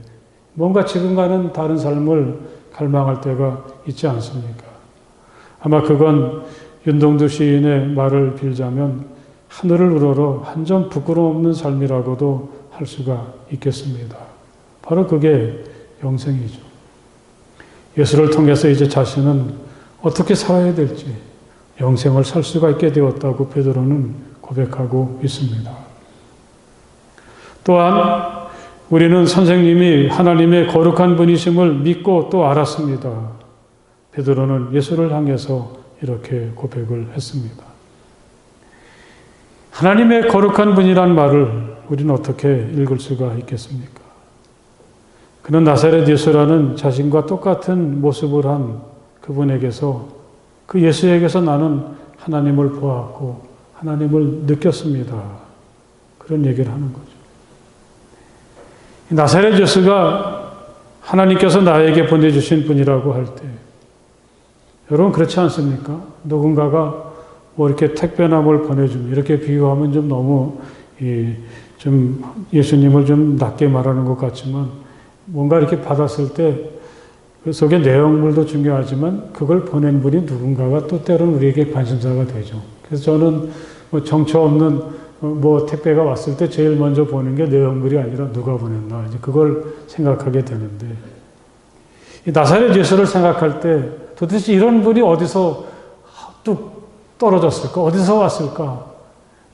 뭔가 지금과는 다른 삶을 갈망할 때가 있지 않습니까? 아마 그건 윤동두 시인의 말을 빌자면 하늘을 우러러 한 점 부끄러움 없는 삶이라고도 할 수가 있겠습니다. 바로 그게 영생이죠. 예수를 통해서 이제 자신은 어떻게 살아야 될지 영생을 살 수가 있게 되었다고 베드로는 고백하고 있습니다. 또한 우리는 선생님이 하나님의 거룩한 분이심을 믿고 또 알았습니다. 베드로는 예수를 향해서 이렇게 고백을 했습니다. 하나님의 거룩한 분이란 말을 우리는 어떻게 읽을 수가 있겠습니까? 그는 나사렛 예수라는 자신과 똑같은 모습을 한 그분에게서 그 예수에게서 나는 하나님을 보았고 하나님을 느꼈습니다. 그런 얘기를 하는 거죠. 나사렛 예수가 하나님께서 나에게 보내주신 분이라고 할 때 여러분 그렇지 않습니까? 누군가가 뭐 이렇게 택배나 뭘 보내주면 이렇게 비유하면 좀 너무 좀 예수님을 좀 낮게 말하는 것 같지만 뭔가 이렇게 받았을 때 그 속에 내용물도 중요하지만 그걸 보낸 분이 누군가가 또 때로는 우리에게 관심사가 되죠. 그래서 저는 뭐 정처 없는 뭐 택배가 왔을 때 제일 먼저 보는 게 내용물이 아니라 누가 보냈나 이제 그걸 생각하게 되는데 이 나사렛 예수를 생각할 때 도대체 이런 분이 어디서 뚝 떨어졌을까? 어디서 왔을까?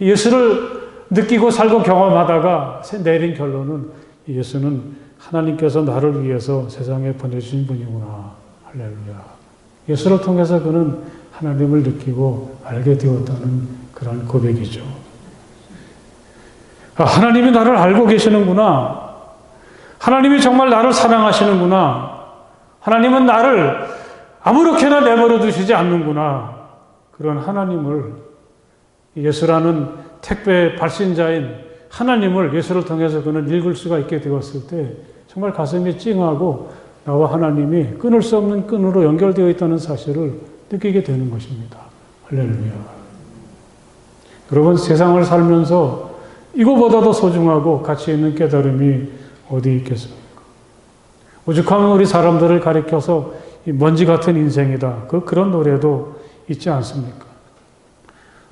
예수를 느끼고 살고 경험하다가 내린 결론은 예수는 하나님께서 나를 위해서 세상에 보내주신 분이구나. 할렐루야. 예수를 통해서 그는 하나님을 느끼고 알게 되었다는 그런 고백이죠. 하나님이 나를 알고 계시는구나. 하나님이 정말 나를 사랑하시는구나. 하나님은 나를 아무렇게나 내버려 두시지 않는구나. 그런 하나님을 예수라는 택배의 발신자인 하나님을 예수를 통해서 그는 읽을 수가 있게 되었을 때 정말 가슴이 찡하고 나와 하나님이 끊을 수 없는 끈으로 연결되어 있다는 사실을 느끼게 되는 것입니다. 할렐루야. 여러분 세상을 살면서 이거보다도 소중하고 가치 있는 깨달음이 어디 있겠습니까? 오죽하면 우리 사람들을 가리켜서 이 먼지 같은 인생이다. 그런 노래도 있지 않습니까?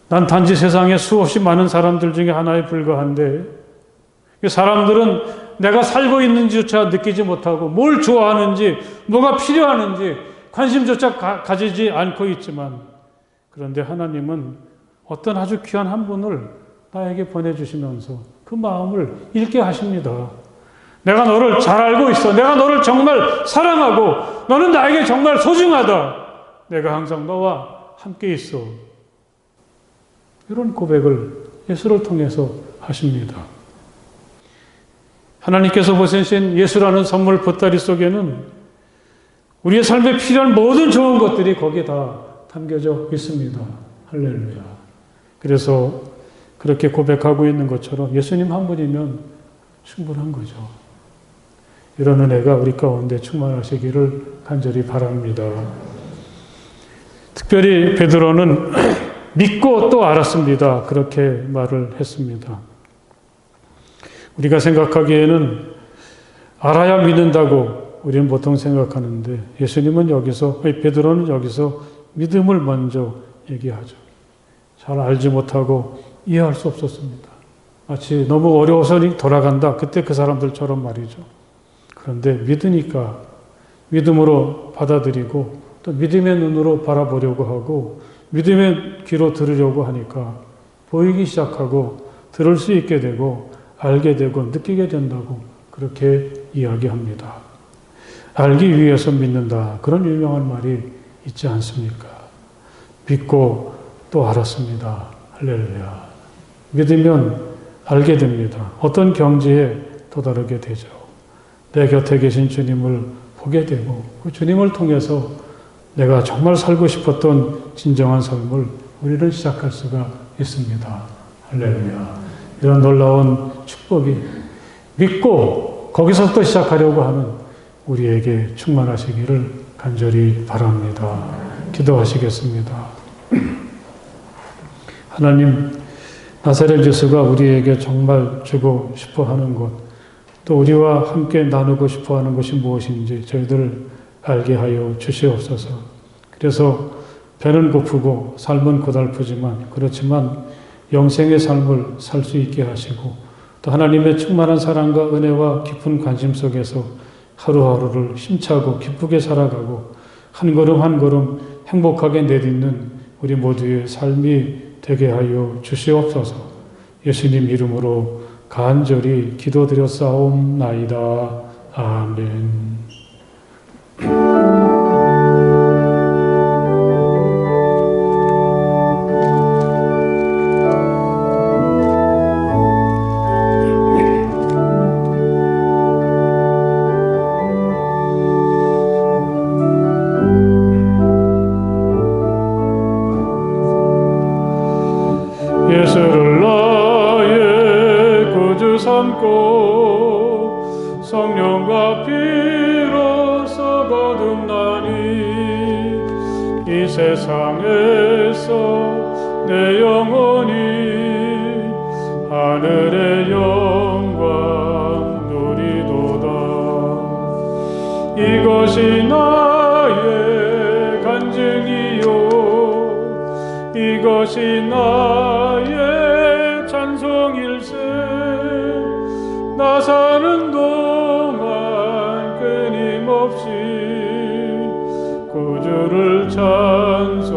난 단지 세상에 수없이 많은 사람들 중에 하나에 불과한데 사람들은 내가 살고 있는지조차 느끼지 못하고 뭘 좋아하는지 뭐가 필요하는지 관심조차 가지지 않고 있지만 그런데 하나님은 어떤 아주 귀한 한 분을 나에게 보내주시면서 그 마음을 읽게 하십니다. 내가 너를 잘 알고 있어. 내가 너를 정말 사랑하고 너는 나에게 정말 소중하다. 내가 항상 너와 함께 있어. 이런 고백을 예수를 통해서 하십니다. 하나님께서 보내신 예수라는 선물 보따리 속에는 우리의 삶에 필요한 모든 좋은 것들이 거기에 다 담겨져 있습니다. 할렐루야. 그래서 그렇게 고백하고 있는 것처럼 예수님 한 분이면 충분한 거죠. 이런 은혜가 우리 가운데 충만하시기를 간절히 바랍니다. 특별히 베드로는 믿고 또 알았습니다. 그렇게 말을 했습니다. 우리가 생각하기에는 알아야 믿는다고 우리는 보통 생각하는데 베드로는 여기서 믿음을 먼저 얘기하죠. 잘 알지 못하고 이해할 수 없었습니다. 마치 너무 어려워서 돌아간다. 그때 그 사람들처럼 말이죠. 그런데 믿으니까 믿음으로 받아들이고 또 믿음의 눈으로 바라보려고 하고 믿음의 귀로 들으려고 하니까 보이기 시작하고 들을 수 있게 되고 알게 되고 느끼게 된다고 그렇게 이야기합니다. 알기 위해서 믿는다. 그런 유명한 말이 있지 않습니까? 믿고 또 알았습니다. 할렐루야. 믿으면 알게 됩니다. 어떤 경지에 도달하게 되죠. 내 곁에 계신 주님을 보게 되고 그 주님을 통해서 내가 정말 살고 싶었던 진정한 삶을 우리는 시작할 수가 있습니다. 할렐루야. 이런 놀라운 축복이 믿고 거기서부터 시작하려고 하는 우리에게 충만하시기를 간절히 바랍니다. 기도하시겠습니다. 하나님, 나사렛 예수가 우리에게 정말 주고 싶어 하는 것, 또 우리와 함께 나누고 싶어 하는 것이 무엇인지 저희들을 알게 하여 주시옵소서. 그래서 배는 고프고 삶은 고달프지만 그렇지만 영생의 삶을 살 수 있게 하시고 또 하나님의 충만한 사랑과 은혜와 깊은 관심 속에서 하루하루를 힘차고 기쁘게 살아가고 한 걸음 한 걸음 행복하게 내딛는 우리 모두의 삶이 되게 하여 주시옵소서. 예수님 이름으로 간절히 기도드렸사옵나이다. 아멘. 예수를 나의 구주 삼고 성령과 피로써 거듭나니 이 세상에서 내 영혼이 하늘의 영광 누리도다. 이것이 나의 간증이요 이것이 나의 찬송일세. 나 사는 동안 끊임없이 구주를 찬송하리로다.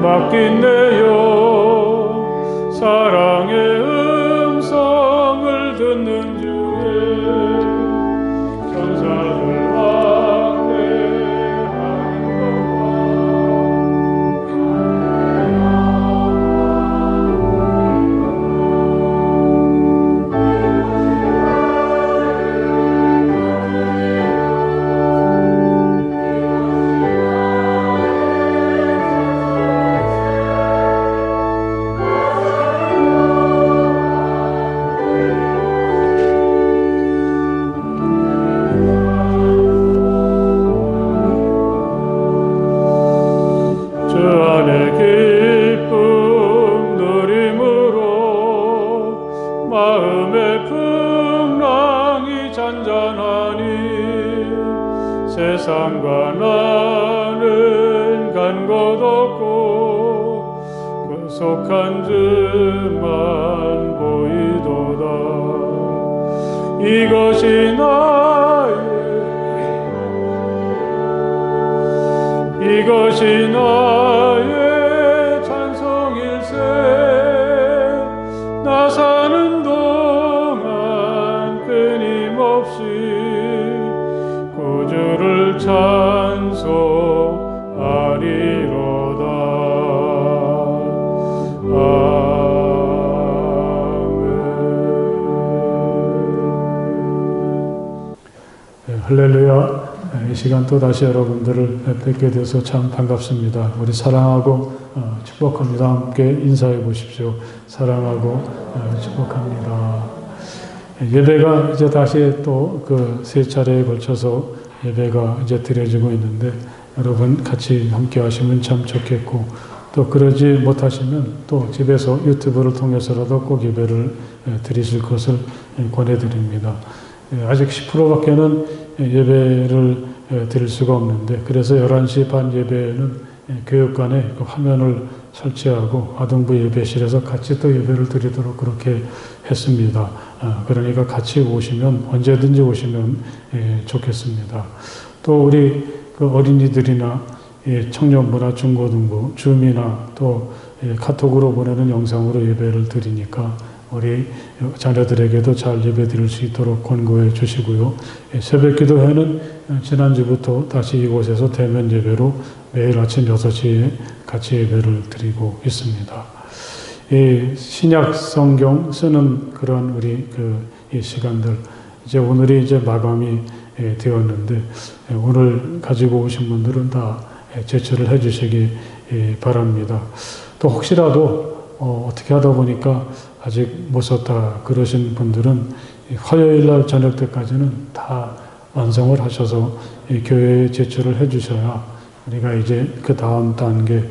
맡긴 내 영 사랑의 음성을 듣는 중에 천사들 세상과 나는 간 곳 없고 그 속한 주만 보이도다. 이것이 나의 찬송일세. 나 사는 동안 끊임없이 구주를 찬송하리로다. 아멘. 할렐루야. 이 시간 또 다시 여러분들을 뵙게 돼서 참 반갑습니다. 우리 사랑하고 축복합니다. 함께 인사해 보십시오. 사랑하고 축복합니다. 예배가 이제 다시 또 그 세 차례에 걸쳐서 예배가 이제 드려지고 있는데 여러분 같이 함께 하시면 참 좋겠고, 또 그러지 못하시면 또 집에서 유튜브를 통해서라도 꼭 예배를 드리실 것을 권해드립니다. 아직 10%밖에는 예배를 드릴 수가 없는데, 그래서 11시 반 예배는 교육관에 그 화면을 설치하고 아동부 예배실에서 같이 또 예배를 드리도록 그렇게 했습니다. 그러니까 같이 오시면, 언제든지 오시면 좋겠습니다. 또 우리 그 어린이들이나 청년부나 중고등부, 줌이나 또 카톡으로 보내는 영상으로 예배를 드리니까 우리 자녀들에게도 잘 예배 드릴 수 있도록 권고해 주시고요. 새벽 기도회는 지난주부터 다시 이곳에서 대면 예배로 매일 아침 6시에 같이 예배를 드리고 있습니다. 신약 성경 쓰는 그런 우리 이 시간들, 이제 오늘이 이제 마감이 되었는데, 오늘 가지고 오신 분들은 다 제출을 해 주시기 바랍니다. 또 혹시라도 어떻게 하다 보니까 아직 못 썼다 그러신 분들은 화요일 날 저녁 때까지는 다 완성을 하셔서 교회에 제출을 해 주셔야 우리가 이제 그 다음 단계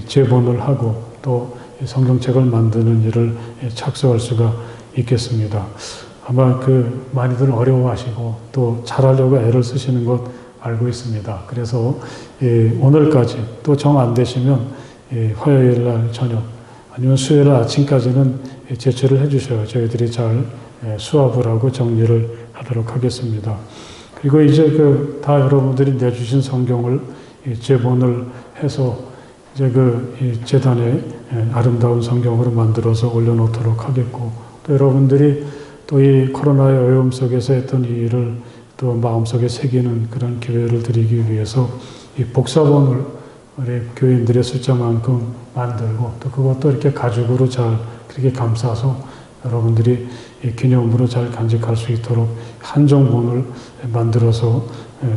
제본을 하고 또 성경책을 만드는 일을 착수할 수가 있겠습니다. 아마 많이들 어려워하시고 또 잘하려고 애를 쓰시는 것 알고 있습니다. 그래서 오늘까지 또 정 안 되시면 화요일 날 저녁 아니면 수요일 날 아침까지는 제출을 해주셔야 저희들이 잘 수합을 하고 정리를 하도록 하겠습니다. 그리고 이제 다 여러분들이 내주신 성경을 제본을 해서 이제 이 재단에 아름다운 성경으로 만들어서 올려놓도록 하겠고, 또 여러분들이 또 이 코로나의 어려움 속에서 했던 이 일을 또 마음속에 새기는 그런 기회를 드리기 위해서 이 복사본을 우리 교인들의 숫자만큼 만들고, 또 그것도 이렇게 가죽으로 잘 그렇게 감싸서 여러분들이 기념으로 잘 간직할 수 있도록 한정본을 만들어서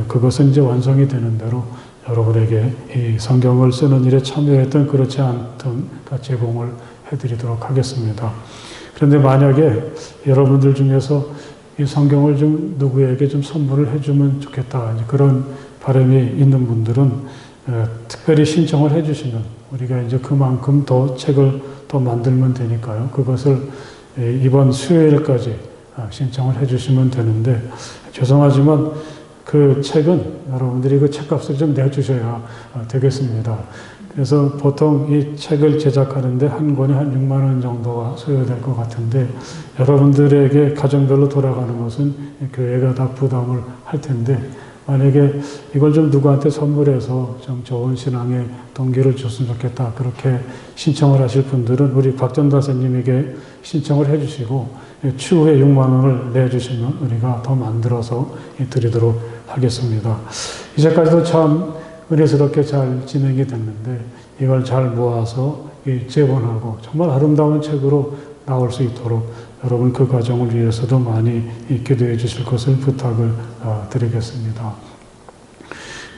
그것은 이제 완성이 되는 대로 여러분에게 이 성경을 쓰는 일에 참여했던 그렇지 않던 다 제공을 해드리도록 하겠습니다. 그런데 만약에 여러분들 중에서 이 성경을 좀 누구에게 좀 선물을 해주면 좋겠다, 그런 바람이 있는 분들은 특별히 신청을 해주시면 우리가 이제 그만큼 더 책을 더 만들면 되니까요. 그것을 이번 수요일까지 신청을 해주시면 되는데, 죄송하지만 그 책은 여러분들이 그 책값을 좀 내주셔야 되겠습니다. 그래서 보통 이 책을 제작하는데 한 권에 한 6만 원 정도가 소요될 것 같은데, 여러분들에게 가정별로 돌아가는 것은 교회가 다 부담을 할 텐데, 만약에 이걸 좀 누구한테 선물해서 좀 좋은 신앙의 동기를 줬으면 좋겠다, 그렇게 신청을 하실 분들은 우리 박전다 선생님에게 신청을 해주시고 추후에 6만 원을 내주시면 우리가 더 만들어서 드리도록 하겠습니다. 이제까지도 참 은혜스럽게 잘 진행이 됐는데, 이걸 잘 모아서 재본하고 정말 아름다운 책으로 나올 수 있도록 여러분 그 과정을 위해서도 많이 기도해 주실 것을 부탁을 드리겠습니다.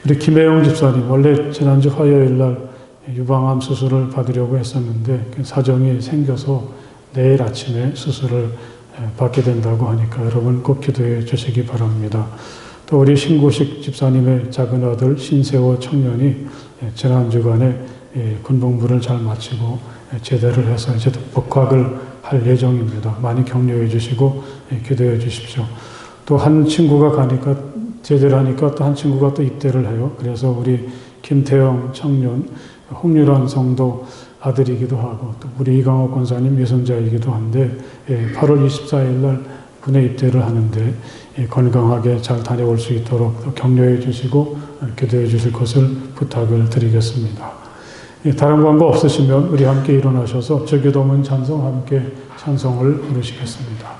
우리 김혜영 집사님, 원래 지난주 화요일 날 유방암 수술을 받으려고 했었는데 사정이 생겨서 내일 아침에 수술을 받게 된다고 하니까 여러분 꼭 기도해 주시기 바랍니다. 또 우리 신고식 집사님의 작은 아들 신세호 청년이 지난 주간에 군복무를 잘 마치고 제대를 해서 이제 복학을 할 예정입니다. 많이 격려해 주시고 기도해 주십시오. 또 한 친구가 가니까 제대를 하니까 또 한 친구가 또 입대를 해요. 그래서 우리 김태영 청년, 홍유란 성도 아들이기도 하고 또 우리 이강호 권사님 예선자이기도 한데 8월 24일 날 군에 입대를 하는데 건강하게 잘 다녀올 수 있도록 격려해 주시고 기도해 주실 것을 부탁을 드리겠습니다. 다른 광고 없으시면 우리 함께 일어나셔서 저기도문 찬송 함께 찬송을 부르시겠습니다.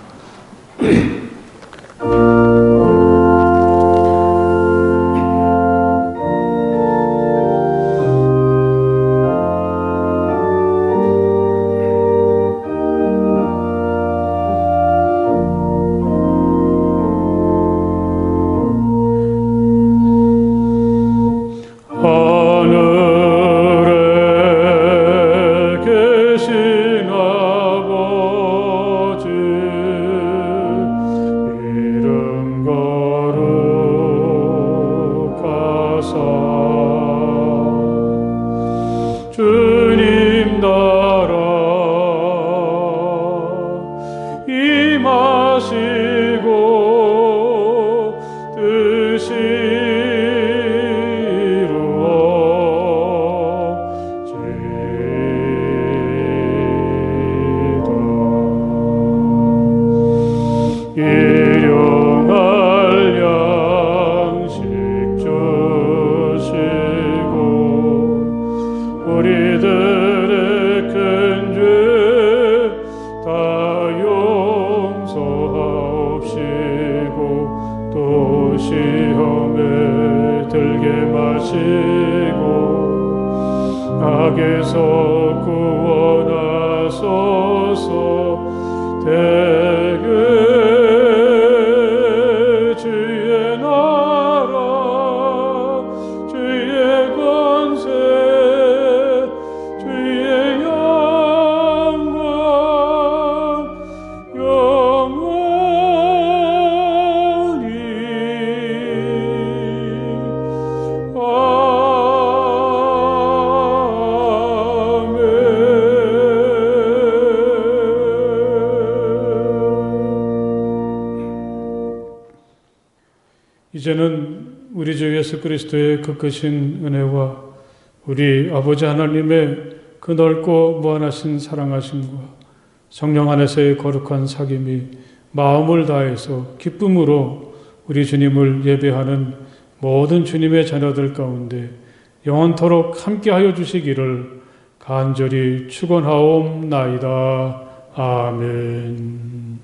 이제는 우리 주 예수 그리스도의 그 크신 은혜와 우리 아버지 하나님의 그 넓고 무한하신 사랑하심과 성령 안에서의 거룩한 사귐이 마음을 다해서 기쁨으로 우리 주님을 예배하는 모든 주님의 자녀들 가운데 영원토록 함께하여 주시기를 간절히 축원하옵나이다. 아멘.